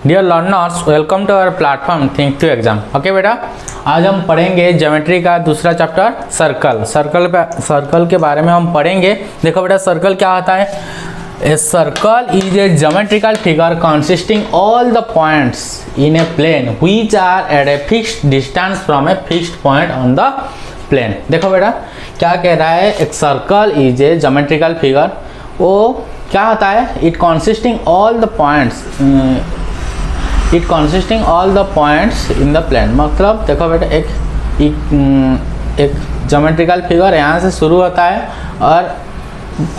Dear learners, welcome to our platform think to exam. Okay बेटा, आज हम पढ़ेंगे ज्योमेट्री का दूसरा चैप्टर सर्कल के बारे में हम पढ़ेंगे। देखो बेटा, सर्कल क्या होता है? A circle is a geometrical figure consisting all the points in a plane which are at a fixed distance from a fixed point on the plane. देखो बेटा, क्या कह रहा है? एक circle is a geometrical figure, वो क्या होता है? It consisting all the points in the plane. मतलब देखो बेटा, एक ज्योमेट्रिकल फिगर यहाँ से शुरू होता है और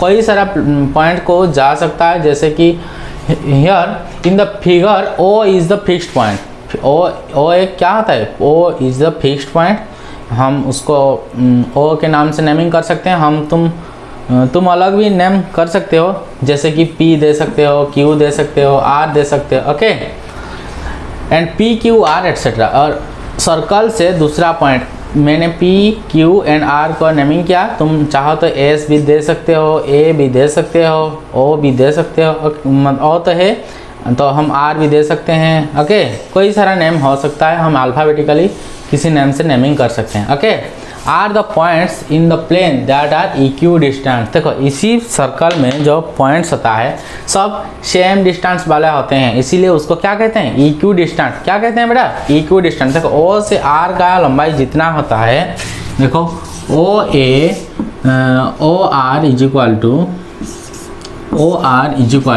कोई सारा पॉइंट को जा सकता है, जैसे कि here in the figure O is the fixed point. O एक क्या होता है? O is the fixed point. हम उसको ओ के नाम से नेमिंग कर सकते हैं। तुम अलग भी नेम कर सकते हो, जैसे कि P दे सकते हो, Q दे सकते हो, R दे सकते हो। Okay, and P Q R etcetera. और सर्कल से दूसरा पॉइंट मैंने P Q एंड R को नेमिंग किया। तुम चाहो तो S भी दे सकते हो, A भी दे सकते हो, O भी दे सकते हो। O तो है तो हम R भी दे सकते हैं। ओके, कोई सारा नेम हो सकता है, हम अल्फ़ाबेटिकली किसी नेम से नेमिंग कर सकते हैं। Okay, are the points in the plane that are equidistant. देखो, इसी सर्कल में जो पॉइंट्स होता है सब सेम डिस्टेंस वाले होते हैं, इसीलिए उसको क्या कहते हैं? इक्यू डिस्टेंस। क्या कहते हैं बेटा? इक्यू डिस्टेंस। देखो, ओ से आर का लंबाई जितना होता है, देखो O R is equal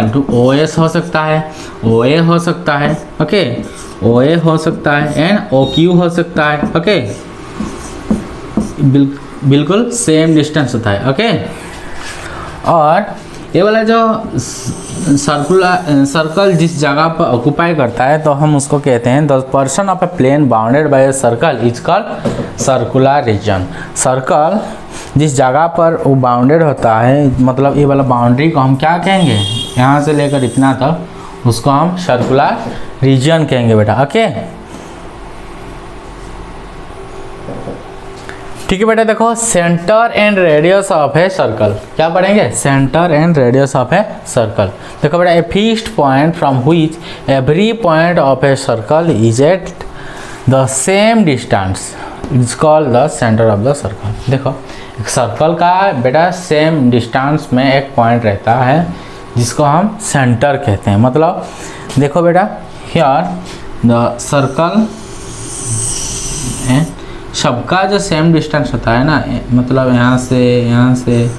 to O S हो सकता है, ओ ए हो सकता है। ओके, ओ ए हो सकता है एंड ओ क्यू हो सकता है। ओके, बिल्कुल सेम डिस्टेंस होता है। ओके, और ये वाला जो सर्कल जिस जगह पर ऑक्यूपाई करता है तो हम उसको कहते हैं the person of a plane bounded by a circle is called circular region. Circle जिस जगह पर वो बाउंडेड होता है, मतलब ये वाला बाउंड्री को हम क्या कहेंगे? यहाँ से लेकर इतना तक, उसको हम सर्कुलर रीजन कहेंगे बेटा। ओके, ठीक है बेटा। देखो, centre and radius of a circle क्या पढ़ेंगे? Centre and radius of a circle. देखो बेटा, ए fixed point from which every point of a circle is at the same distance is called the centre of the circle. देखो, एक circle का बेटा same distance में एक पॉइंट रहता है जिसको हम सेंटर कहते हैं। मतलब देखो बेटा, हियर द सर्कल सबका जो सेम डिस्टेंस होता है ना, मतलब यहाँ से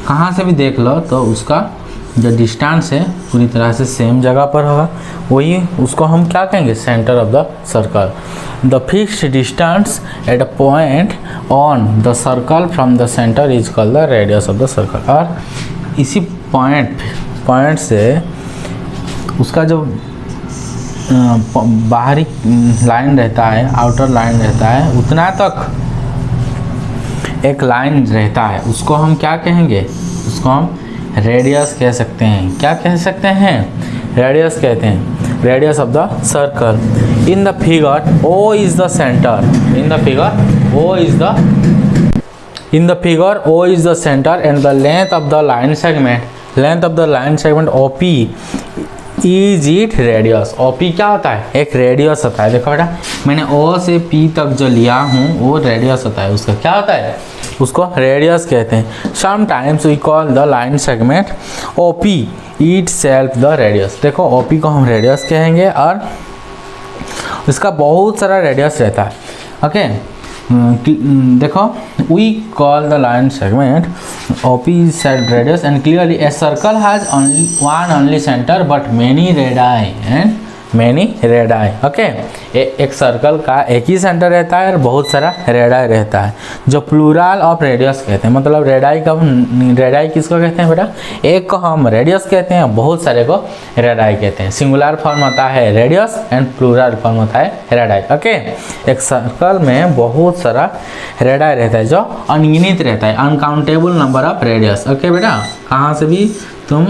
कहाँ से भी देख लो तो उसका जो डिस्टेंस है पूरी तरह से सेम जगह पर होगा, वही उसको हम क्या कहेंगे? Centre of the circle. The fixed distance at a point on the circle from the centre is called the radius of the circle. और इसी पॉइंट से उसका जो बाहरी लाइन रहता है, आउटर लाइन रहता है, उतना तक एक लाइन रहता है, उसको हम क्या कहेंगे? उसको हम रेडियस कह सकते हैं। क्या कह सकते हैं? रेडियस कहते हैं, radius of the circle. In the figure O is the centre. In the figure O is the centre and the length of the line segment OP is it radius. OP क्या होता है? एक radius होता है। देखो बेटा, मैंने O से P तक जो लिया हूँ वो रेडियस होता है। उसका क्या होता है? उसको रेडियस कहते हैं। Sometimes we call the line segment OP itself the radius. देखो, OP को हम रेडियस कहेंगे और इसका बहुत सारा रेडियस रहता है। ओके, देखो, we call the line segment OP set radius and clearly a circle has only center but many radii and many radii। Okay, एक सर्कल का एक ही सेंटर रहता है और बहुत सारा रेडाई रहता है, जो प्लूरल ऑफ रेडियस कहते हैं। मतलब रेडाई किसको कहते हैं बेटा? एक को हम रेडियस कहते हैं, बहुत सारे को रेडाई कहते हैं। सिंगुलर फॉर्म होता है रेडियस एंड प्लूरल फॉर्म होता है रेडाई। ओके, एक सर्कल में बहुत सारा रेडाई रहता है जो अनगिनत रहता है, uncountable number of radius. Okay बेटा, कहाँ से भी तुम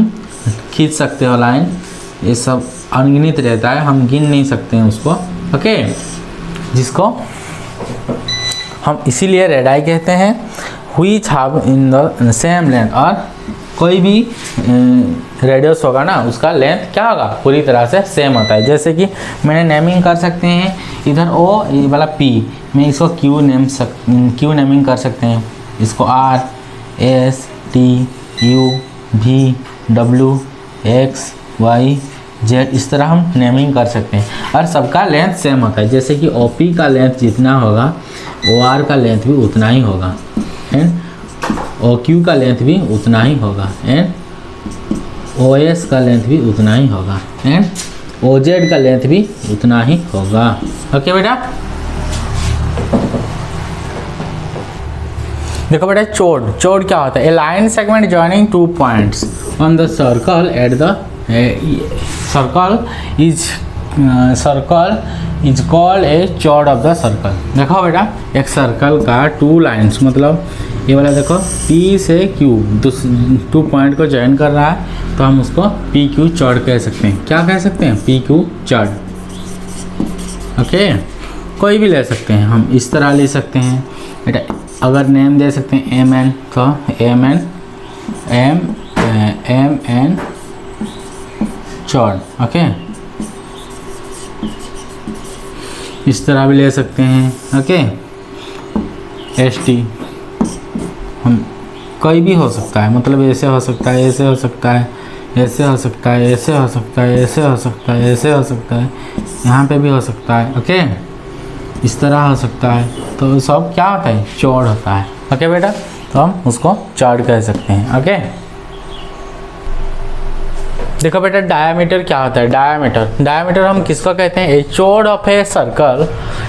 खींच सकते हो लाइन, ये सब अनगिनत रहता है, हम गिन नहीं सकते हैं उसको। ओके, जिसको हम इसीलिए रेडाई कहते हैं। Which have in the same length. और कोई भी रेडियस होगा ना उसका लेंथ क्या होगा, पूरी तरह से सेम होता है। जैसे कि मैंने नेमिंग कर सकते हैं इधर ओ ये वाला पी, मैं इसको क्यू नेमिंग कर सकते हैं, इसको R S T U V W X Y Z, इस तरह हम नेमिंग कर सकते हैं। और सबका लेंथ सेम होता है, जैसे कि ओ पी का लेंथ जितना होगा ओ आर का लेंथ भी उतना ही होगा एंड ओ क्यू का लेंथ भी उतना ही होगा एंड ओ एस का लेंथ भी उतना ही होगा एंड ओ जेड का लेंथ भी उतना ही होगा। ओके बेटा, देखो बेटा चोड क्या होता है, a line segment joining two points on the circle at the circle is called a chord of the circle. देखो बेटा एक सर्कल का टू लाइन्स, मतलब ये वाला देखो P से Q टू पॉइंट को ज्वाइन कर रहा है तो हम उसको PQ चौड़ कह सकते हैं। क्या कह सकते हैं, PQ चौड़। ओके, कोई भी ले सकते हैं, हम इस तरह ले सकते हैं बेटा। अगर नेम दे सकते हैं MN तो MN चौड़। ओके, इस तरह भी ले सकते हैं। ओके, ST हम कोई भी हो सकता है, मतलब ऐसे हो सकता है, ऐसे हो सकता है, ऐसे हो सकता है, ऐसे हो सकता है, ऐसे हो सकता है, ऐसे हो सकता है, यहाँ पे भी हो सकता है। ओके, इस तरह हो सकता है, तो सब क्या होता है, चौड़ होता है। ओके बेटा, तो हम उसको चौड़ कह सकते हैं। ओके, देखो बेटा डायामीटर क्या होता है, डायामीटर हम किसको कहते हैं, a chord of a circle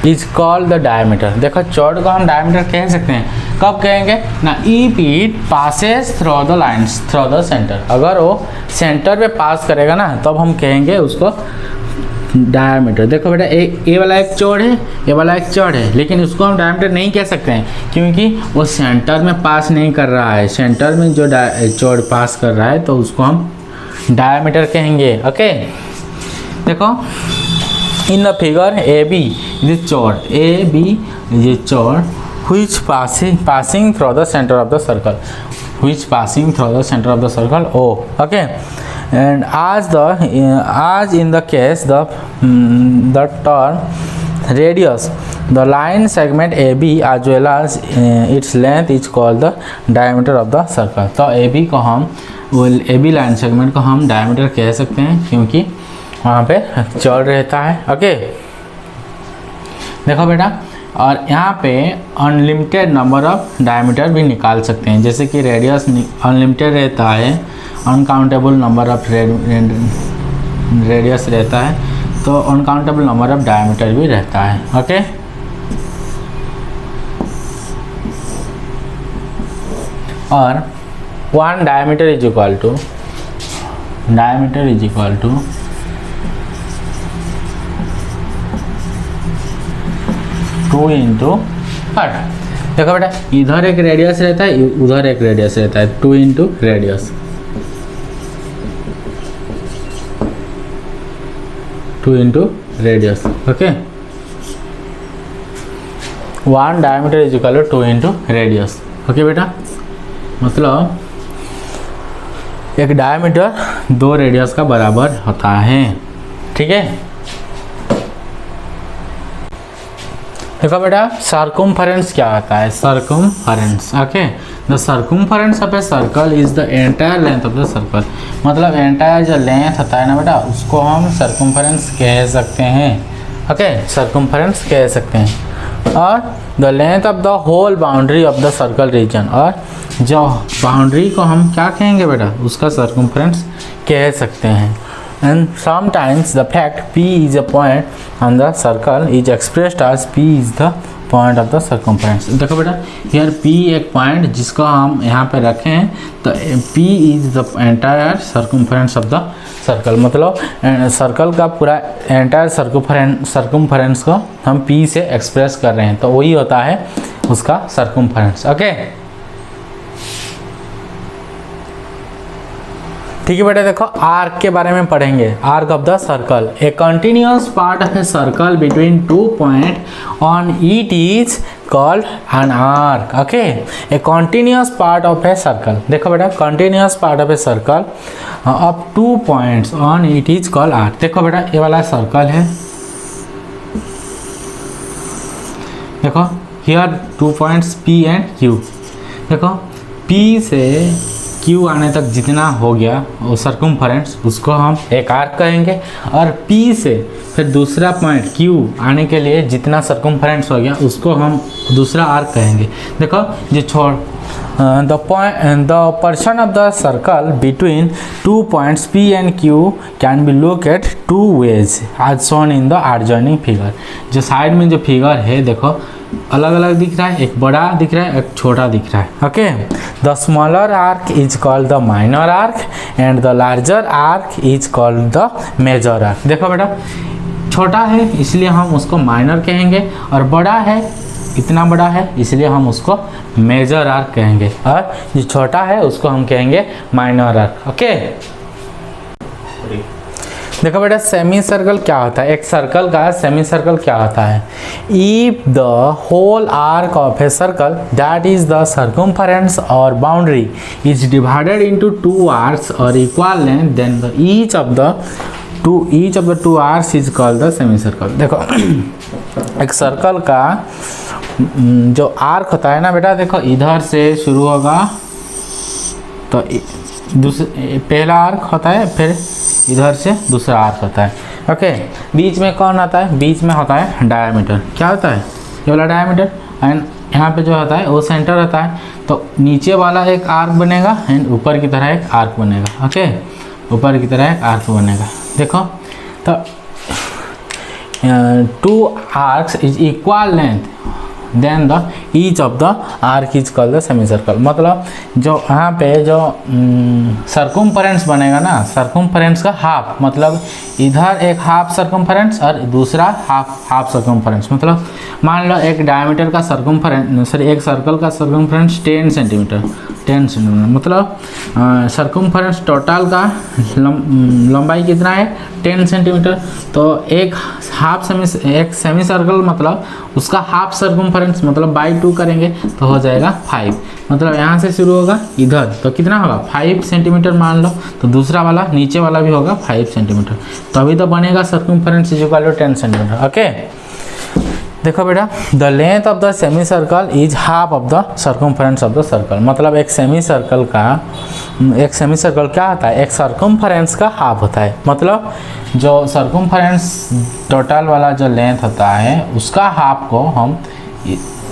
is called the diameter. देखो चौड़ को हम डायामीटर कह सकते हैं, कब कहेंगे ना, if it passes through the lines through the centre, अगर वो सेंटर पे पास करेगा ना तब हम कहेंगे उसको डायामीटर। देखो बेटा ये वाला एक चौड़ है, ये वाला एक चौड़ है, लेकिन उसको हम डायामीटर नहीं कह सकते हैं क्योंकि वो सेंटर में पास नहीं कर रहा है। सेंटर में जो चौड़ पास कर रहा है तो उसको हम डायामीटर कहेंगे। ओके, देखो in the figure A B this chord, A B ये chord which passing through the center of the circle, which passing through the center of the circle O. Okay, and as in the case the term radius, the line segment AB as well as its length is called the diameter of the circle। तो AB को हम AB line segment को हम diameter कह सकते हैं क्योंकि वहाँ पे चौड़ रहता है। ओके, देखो बेटा, और यहाँ पे अनलिमिटेड नंबर ऑफ डायमीटर भी निकाल सकते हैं, जैसे कि रेडियस अनलिमिटेड रहता है, अनकाउंटेबल नंबर ऑफ रेडियस रहता है, तो अनकाउंटेबल नंबर ऑफ डायमीटर भी रहता है। ओके, और one diameter is equal to 2 into हट। देखो बेटा इधर एक रेडियस रहता है, उधर एक रेडियस रहता है, 2 into radius, 2 into radius. Okay, one diameter is equal to 2 into radius. Okay बेटा, मतलब एक डायमीटर 2 रेडियस का बराबर होता है। ठीक है, देखो बेटा सर्कमफेरेंस क्या होता है, circumference. Okay, the circumference of a circle is the entire length of the circle, मतलब एंटायर जो लेंथ होता है ना बेटा उसको हम सर्कमफेरेंस कह सकते हैं। ओके, सर्कमफेरेंस कह सकते हैं। और the length of the whole boundary of the circle region, और जो बाउंड्री को हम क्या कहेंगे बेटा, उसका सर्कमफेरेंस कह सकते हैं। And sometimes the fact P is a point on the circle is expressed as P is the point of the circumference. देखो बेटा हियर P एक पॉइंट जिसको हम यहाँ पे रखे हैं, तो P is the entire circumference of the circle, मतलब सर्कल का पूरा एंटायर सर्कमफेरेंस को हम P से एक्सप्रेस कर रहे हैं, तो वही होता है उसका सर्कमफेरेंस। ओके, ठीक है बेटा, देखो आर्क के बारे में पढ़ेंगे। Arc of the circle, A continuous part of a circle between 2 point on it is called an arc. Okay, a continuous part of a circle. देखो बेटा, continuous part of a circle up 2 points on it is called arc. देखो बेटा, ये वाला circle है, देखो here 2 points P and Q. देखो P से Q आने तक जितना हो गया वो सर्कमफरेंस, उसको हम एक आर्क कहेंगे, और P से फिर दूसरा पॉइंट Q आने के लिए जितना सर्कमफरेंस हो गया उसको हम दूसरा आर्क कहेंगे. देखो जो छोड़ the portion of the circle between 2 points P and Q can be looked at 2 ways as shown in the adjoining figure. जो साइड में जो फिगर है देखो अलग अलग दिख रहा है, एक बड़ा दिख रहा है, एक छोटा दिख रहा है. Okay, the smaller arc is called the minor arc and the larger arc is called the major arc. देखो बेटा, छोटा है इसलिए हम उसको माइनर कहेंगे, और बड़ा है, इतना बड़ा है इसलिए हम उसको मेजर आर्क कहेंगे, और जो छोटा है उसको हम कहेंगे माइनर आर्क. ओके, देखो बेटा सेमी सर्कल क्या होता है, एक सर्कल का सेमी सर्कल क्या होता है. If the whole arc of a circle that is the circumference or boundary is divided into 2 arcs और equal length, then the each of the 2 arcs is called the semi circle. देखो एक circle का जो arc होता है ना बेटा, देखो इधर से शुरू होगा तो पहला आर्क होता है, फिर इधर से दूसरा आर्क होता है. ओके, बीच में कौन आता है, बीच में होता है डायमीटर. क्या होता है, ये वाला डायमीटर, एंड यहाँ पे जो होता है वो सेंटर होता है. तो नीचे वाला एक आर्क बनेगा एंड ऊपर की तरह एक आर्क बनेगा. ओके, ऊपर की तरह एक आर्क बनेगा. देखो तो 2 arcs is equal length, then the each of the arc is called the semi circle. मतलब जो यहाँ पे जो सर्कमफरेंस बनेगा ना, सर्कमफरेंस का हाफ, मतलब इधर एक हाफ सर्कमफरेंस और दूसरा हाफ सर्कमफरेंस. मतलब मान लो एक डायमीटर का सर्कमफरेंस, सॉरी एक सर्कल का सर्कमफरेंस 10 सेंटीमीटर, मतलब सर्कमफरेंस टोटल का लंबाई कितना है 10 सेंटीमीटर. तो एक सेमी सर्कल मतलब उसका हाफ सर्कमफरेंस मतलब बाई 2 करेंगे तो हो जाएगा 5. मतलब यहाँ से शुरू होगा इधर तो कितना होगा 5 सेंटीमीटर मान लो, तो दूसरा वाला नीचे वाला भी होगा 5 सेंटीमीटर, तभी तो बनेगा circumference is equal to 10 centimetre. Okay, देखो बेटा, the length of the semi circle is half of the circumference of the circle. मतलब एक सेमी सर्कल क्या होता है, एक सर्कमफरेंस का हाफ होता है. मतलब जो सर्कमफरेंस टोटल वाला जो लेंथ होता है उसका हाफ को हम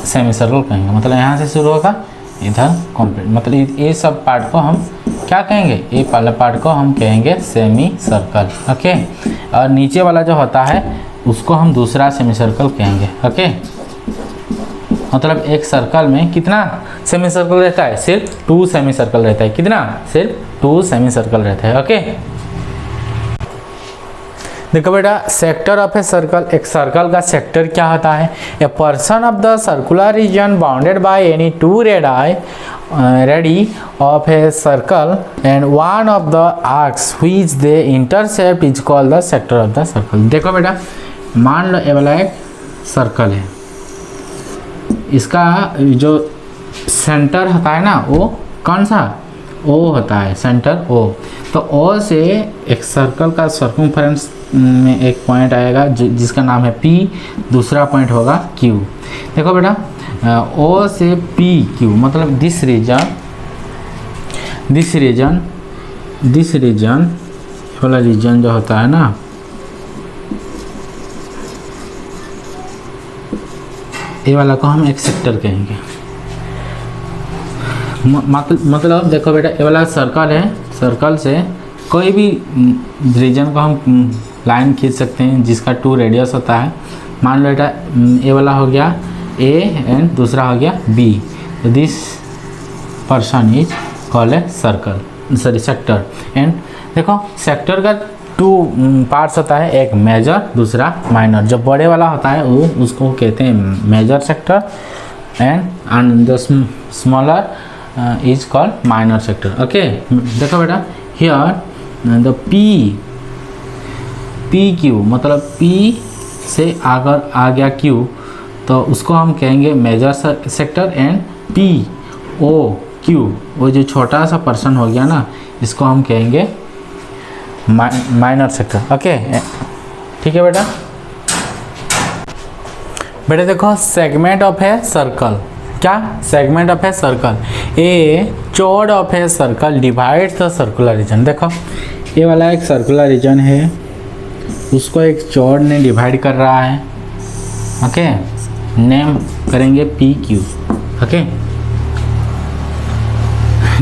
सेमी सर्कल कहेंगे. मतलब यहाँ से शुरू होगा इधर कंप्लीट, मतलब ये सब पार्ट को हम क्या कहेंगे, ये वाला पार्ट को हम कहेंगे सेमी सर्कल. ओके, और नीचे वाला जो होता है उसको हम दूसरा सेमी सर्कल कहेंगे. ओके, मतलब एक सर्कल में कितना सेमी सर्कल रहता है, सिर्फ 2 सेमी सर्कल रहता है. कितना, सिर्फ 2 सेमी सर्कल रहता है. ओके, देखो बेटा सेक्टर ऑफ ए सर्कल, एक सर्कल का सेक्टर क्या होता है, a person of the circular reason bounded by any 2 ready of a circle and one of the arcs which they intercept is called the sector of the circle. देखो बेटा, मान लो ये वाला एक सर्कल है, इसका जो सेंटर होता है ना वो कौन सा, ओ होता है, सेंटर ओ. तो ओ से एक सर्कल का सर्कमफरेंस में एक पॉइंट आएगा जिसका नाम है P, दूसरा पॉइंट होगा Q. देखो बेटा O से P Q मतलब दिस रीजन वाला रीजन जो होता है ना, ये वाला को हम एक सेक्टर कहेंगे. मतलब देखो बेटा ये वाला सर्कल है, सर्कल से कोई भी रीजन को हम लाइन खींच सकते हैं जिसका 2 रेडियस होता है. मान लो बेटा ये वाला हो गया A एंड दूसरा हो गया B. तो this person is called a circle, sorry sector. And देखो सेक्टर का 2 पार्ट्स होता है, एक मेजर दूसरा माइनर. जो बड़े वाला होता है वो उसको कहते हैं major sector and the smaller is called minor sector. Okay, देखो बेटा हियर द पी क्यू मतलब P से अगर आ गया Q तो उसको हम कहेंगे major sector. And P O Q, वो जो छोटा सा पर्सन हो गया ना, इसको हम कहेंगे माइनर सेक्टर। ओके, ठीक है बेटा। बेटा देखो, सेगमेंट ऑफ ए सर्कल, क्या segment of a circle, a chord of a circle divides the circular region. देखो ये वाला एक सर्कुलर रीजन है, उसको एक चौड़ ने डिवाइड कर रहा है। ओके, नेम करेंगे P Q. Okay,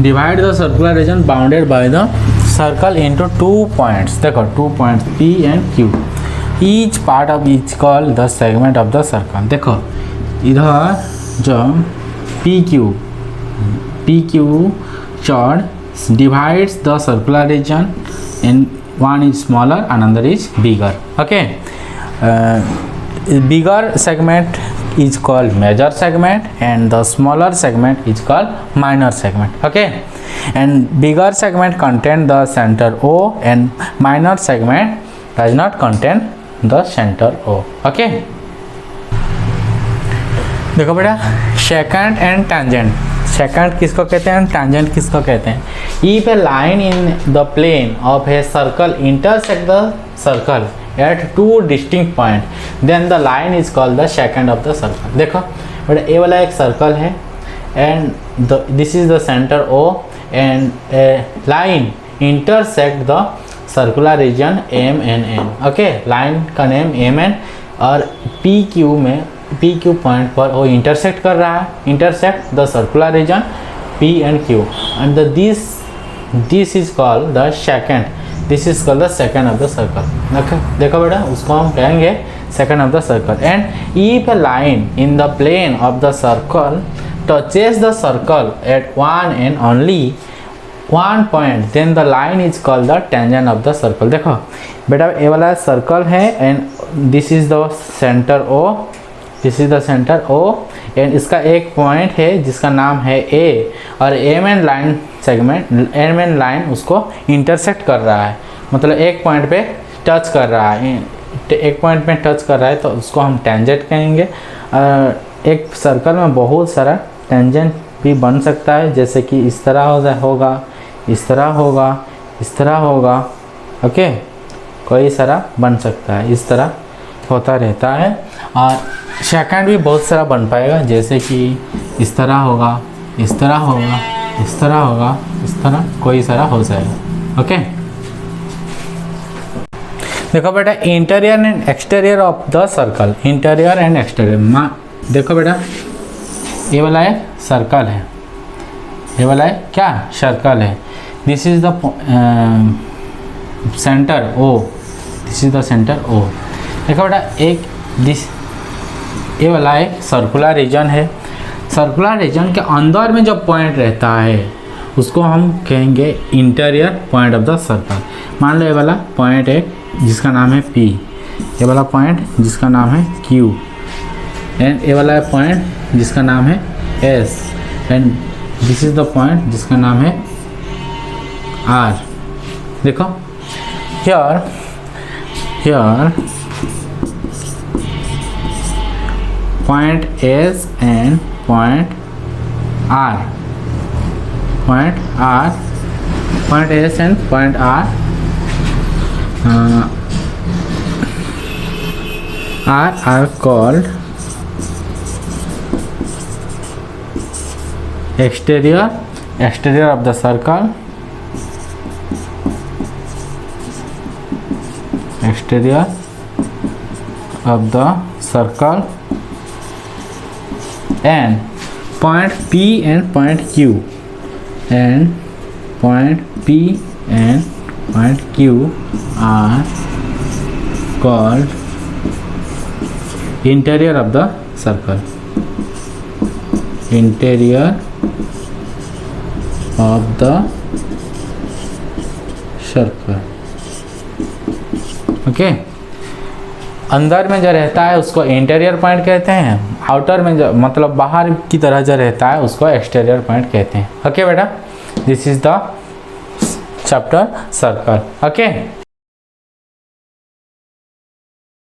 divide the circular reason bounded by the circle into 2 points. देखो 2 points P and Q, each part of each call the segment of the circle. देखो इधर जो P Q chord divides the circular region and one is smaller, another is bigger. Okay, bigger segment is called major segment and the smaller segment is called minor segment. Okay, and bigger segment contain the center O and minor segment does not contain the center O. Okay, देखो बेटा, second and tangent. Second किसको कहते हैं, tangent किसको कहते हैं? If a line in the plane of a circle intersect the circle at 2 distinct point, then the line is called the second of the circle. देखो बेटा, ये वाला एक सर्कल है and this is the centre O and a line intersect the circular region M and N। Okay, line का name M N और P Q point पर वो इंटरसेक्ट कर रहा है, intersect the circular reason P and Q and this is called the second, this is called the second of the circle। देखो बेटा, उसको हम कहेंगे second of the circle। and if a line in the plane of the circle touches the circle at one and only one point, then the line is called the tangent of the circle। देखो बेटा, ये वाला circle है and this is the center O, this is the centre O and इसका एक point है जिसका नाम है A और M N line segment, M N line उसको इंटरसेक्ट कर रहा है, मतलब एक पॉइंट पे टच कर रहा है, एक पॉइंट पे टच कर रहा है तो उसको हम टेंजेंट कहेंगे। एक सर्कल में बहुत सारा टेंजेंट भी बन सकता है, जैसे कि इस तरह होगा, इस तरह होगा, इस तरह होगा। ओके, कोई सारा बन सकता है, इस तरह होता रहता है। और सेकंड भी बहुत सारा बन पाएगा, जैसे कि इस तरह होगा, इस तरह होगा, इस तरह होगा, इस तरह कोई सारा हो जाएगा। ओके, देखो बेटा, interior and exterior of the circle, interior and exterior. देखो बेटा, ये वाला एक सर्कल है, ये वाला एक क्या सर्कल है, this is the centre O, this is the centre O। देखो बेटा, एक ये वाला एक सर्कुलर रीजन है, सर्कुलर रीजन के अंदर में जो पॉइंट रहता है उसको हम कहेंगे interior point of the circle. मान लो ये वाला पॉइंट है जिसका नाम है P, ये वाला पॉइंट जिसका नाम है Q एंड ये वाला पॉइंट जिसका नाम है S and this is the point जिसका नाम है R। देखो here point S and point R, point S and point R are called exterior of the circle, exterior of the circle, and point P and point Q, and point P and point Q are called interior of the circle, interior of the circle। Okay, अंदर में जो रहता है उसको interior point कहते हैं, outer में जो मतलब बाहर की तरह जो रहता है उसको एक्सटीरियर पॉइंट कहते हैं। ओके बेटा, this is the chapter circle. Okay.